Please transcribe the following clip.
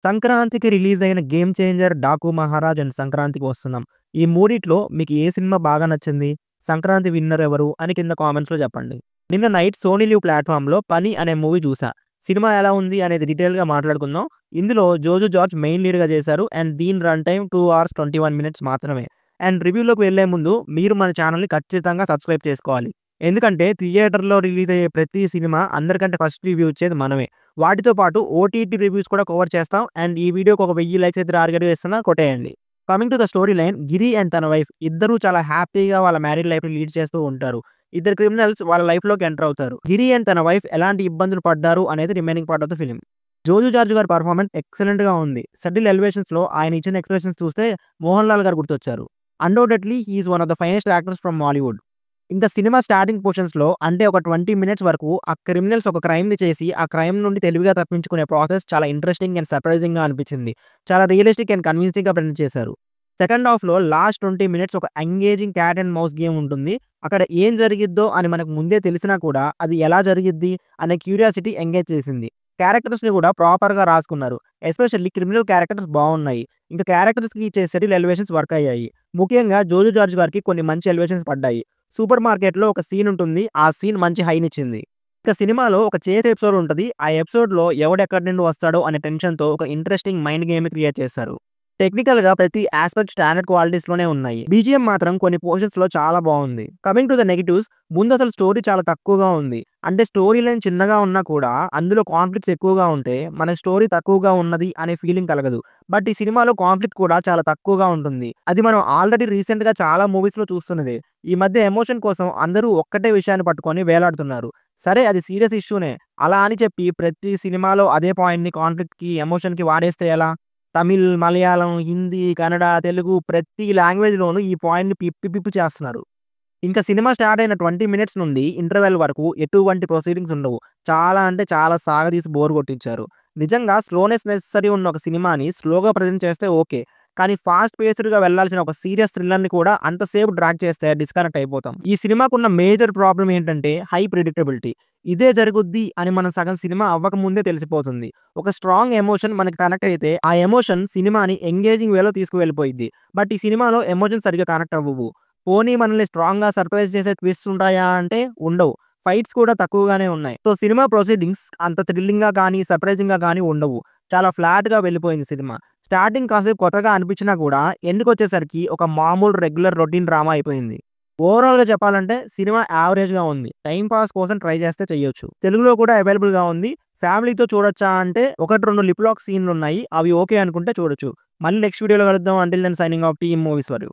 సంక్రాంతికి రిలీజ్ అయిన 'game changer', 'Daaku Maharaj' and 'సంక్రాంతికి వస్తున్నాం'. ఈ మూడిట్లో మీకు ఏ సినిమా బాగా నచ్చింది? సంక్రాంతి విన్నర్ ఎవరు? అని కింద కామెంట్స్‌లో చెప్పండి. నిన్న నైట్ సోనీ లివ్ ప్లాట్‌ఫార్మ్‌లో 'పని' అనే మూవీ చూసా. సినిమా ఎలా ఉంది అనేది డీటెయిల్‌గా మాట్లాడుకుందాం. ఇందులో జోజు జార్జ్ మెయిన్ లీడ్‌గా చేశారు. అండ్ దీని రన్ టైమ్ 2 అవర్స్ 21 మినిట్స్ మాత్రమే. అండ్ రివ్యూలోకి వెళ్ళే ముందు మీరు మన ఛానెల్‌ని ఖచ్చితంగా సబ్స్క్రైబ్ చేసుకోవాలి. ఎందుకంటే థియేటర్‌లో రిలీజ్ అయ్యే ప్రతి సినిమా అందరికంటే ఫస్ట్ రివ్యూ ఇచ్చేది మనమే. వాటితో పాటు ఓటీటీ రివ్యూస్ కూడా కవర్ చేస్తాం. అండ్ ఈ వీడియోకి ఒక 1000 లైక్స్ అయితే టార్గెట్‌గా ఇస్తున్నా, కొట్టేయండి. Coming to the story line, Giri and తన వైఫ్ ఇద్దరూ చాలా హ్యాపీగా వాళ్ళ మ్యారీడ్ లైఫ్‌ని లీడ్ చేస్తూ ఉంటారు. ఇద్దరు క్రిమినల్స్ వాళ్ళ లైఫ్‌లోకి ఎంటర్ అవుతారు. గిరి అండ్ తన వైఫ్ ఎలాంటి ఇబ్బందులు పడ్డారు అనేది remaining part of the film. Joju George గారి పెర్ఫార్మెన్స్ ఎక్సలెంట్‌గా ఉంది. సటిల్ ఎలివేషన్స్‌లో ఆయన ఇచ్చిన ఎక్స్‌ప్రెషన్స్ చూస్తే మోహన్ లాల్ గారు గుర్తొచ్చారు. Undoubtedly he is one of the finest actors from Bollywood. ఇంకా సినిమా స్టార్టింగ్ పోర్షన్స్‌లో అంటే ఒక 20 మినిట్స్ వరకు ఆ క్రిమినల్స్ ఒక క్రైమ్‌ని చేసి, ఆ క్రైమ్ నుండి తెలివిగా తప్పించుకునే ప్రాసెస్ చాలా ఇంట్రెస్టింగ్ అండ్ సర్ప్రైజింగ్‌గా అనిపించింది. చాలా రియలిస్టిక్ అండ్ కన్విన్సింగ్‌గా ప్రెజెంట్ చేశారు. సెకండ్ హాఫ్‌లో లాస్ట్ 20 మినిట్స్ ఒక engaging cat and mouse game ఉంటుంది. అక్కడ ఏం జరిగిద్దో అని మనకు ముందే తెలిసినా కూడా అది ఎలా జరిగిద్ది అనే క్యూరియాసిటీ ఎంగేజ్ చేసింది. క్యారెక్టర్స్‌ని కూడా ప్రాపర్‌గా రాసుకున్నారు. ఎస్పెషల్లీ క్రిమినల్ క్యారెక్టర్స్ బావున్నాయి. ఇంకా క్యారెక్టర్స్‌కి ఇచ్చే సెటిల్ ఎలివేషన్స్ వర్క్ అయ్యాయి. ముఖ్యంగా జోజు జార్జ్ గారికి కొన్ని మంచి ఎలివేషన్స్ పడ్డాయి. సూపర్ మార్కెట్‌లో ఒక సీన్ ఉంటుంది. ఆ సీన్ మంచి హైనిచ్చింది. ఇక సినిమాలో ఒక చేస్ ఎపిసోడ్ ఉంటది. ఆ ఎపిసోడ్‌లో ఎవడెక్కడి నుండి వస్తాడో అనే టెన్షన్‌తో ఒక ఇంట్రెస్టింగ్ మైండ్ గేమ్‌ని క్రియేట్ చేశారు. టెక్నికల్‌గా ప్రతి యాస్పెక్ట్ స్టాండర్డ్ క్వాలిటీస్‌లోనే ఉన్నాయి. బీజీఎం మాత్రం కొన్ని పోర్షన్స్‌లో చాలా బావుంది. కమింగ్ టు ద నెగెటివ్స్, ముందసలు స్టోరీ చాలా తక్కువగా ఉంది. అంటే స్టోరీ లైన్ చిన్నగా ఉన్నా కూడా అందులో కాన్ఫ్లిక్ట్స్ ఎక్కువగా ఉంటే మనకి స్టోరీ తక్కువగా ఉన్నది అనే ఫీలింగ్ కలగదు. బట్ ఈ సినిమాలో కాన్ఫ్లిక్ట్ కూడా చాలా తక్కువగా ఉంటుంది. అది మనం ఆల్రెడీ రీసెంట్‌గా చాలా మూవీస్‌లో చూస్తున్నదే. ఈ మధ్య ఎమోషన్ కోసం అందరూ ఒక్కటే విషయాన్ని పట్టుకొని వేలాడుతున్నారు. సరే, అది సీరియస్ ఇష్యూనే. అలా అని చెప్పి ప్రతి సినిమాలో అదే పాయింట్‌ని కాన్ఫ్లిక్ట్‌కి, ఎమోషన్‌కి వాడేస్తే ఎలా? తమిళ్, మలయాళం, హిందీ, కన్నడ, తెలుగు ప్రతి లాంగ్వేజ్‌లోనూ ఈ పాయింట్‌ని పిప్పి పిప్పి చేస్తున్నారు. ఇంకా సినిమా స్టార్ట్ అయిన 20 మినిట్స్ నుండి ఇంటర్వెల్ వరకు ఎటువంటి ప్రొసీడింగ్స్ ఉండవు. చాలా అంటే చాలా సాగదీసి బోర్ కొట్టించారు. నిజంగా స్లోనెస్ నెసెసరీ ఉన్న ఒక సినిమాని స్లోగా ప్రెజెంట్ చేస్తే ఓకే. కానీ ఫాస్ట్ పేస్డ్‌గా వెళ్ళాల్సిన ఒక సీరియస్ థ్రిల్లర్‌ని కూడా అంతసేపు డ్రాగ్ చేస్తే డిస్కనెక్ట్ అయిపోతాం. ఈ సినిమాకున్న మేజర్ ప్రాబ్లమ్ ఏంటంటే హై ప్రెడిక్టబిలిటీ. ఇదే జరుగుద్ది అని మనం సగం సినిమా అవ్వకముందే తెలిసిపోతుంది. ఒక స్ట్రాంగ్ ఎమోషన్ మనకి కనెక్ట్ అయితే ఆ ఎమోషన్ సినిమాని ఎంగేజింగ్ వేలో తీసుకువెళ్ళిపోయిద్ది. బట్ ఈ సినిమాలో ఎమోషన్స్ సరిగ్గా కనెక్ట్ అవ్వవు. పోనీ మనల్ని స్ట్రాంగ్‌గా సర్ప్రైజ్ చేసే ట్విస్ట్స్ ఉంటాయా అంటే ఉండవు. ఫైట్స్ కూడా తక్కువగానే ఉన్నాయి. సో, సినిమా ప్రొసీడింగ్స్ అంత థ్రిల్లింగ్‌గా గానీ, సర్ప్రైజింగ్‌గా గానీ ఉండవు. చాలా ఫ్లాట్‌గా వెళ్ళిపోయింది సినిమా. స్టార్టింగ్ కాసేపు కొత్తగా అనిపించినా కూడా ఎండ్‌కొచ్చేసరికి ఒక మామూలు రెగ్యులర్ రొటీన్ డ్రామా అయిపోయింది. ఓవరాల్‌గా చెప్పాలంటే సినిమా యావరేజ్‌గా ఉంది. టైమ్ పాస్ కోసం ట్రై చేస్తే చెయ్యొచ్చు. తెలుగులో కూడా అవైలబుల్‌గా ఉంది. ఫ్యామిలీతో చూడొచ్చా అంటే 1, 2 లిప్ లాక్ సీన్‌లున్నాయి. అవి ఓకే అనుకుంటే చూడొచ్చు. మళ్ళీ నెక్స్ట్ వీడియోలో కలుద్దాం. Until then signing off Team Movies for you.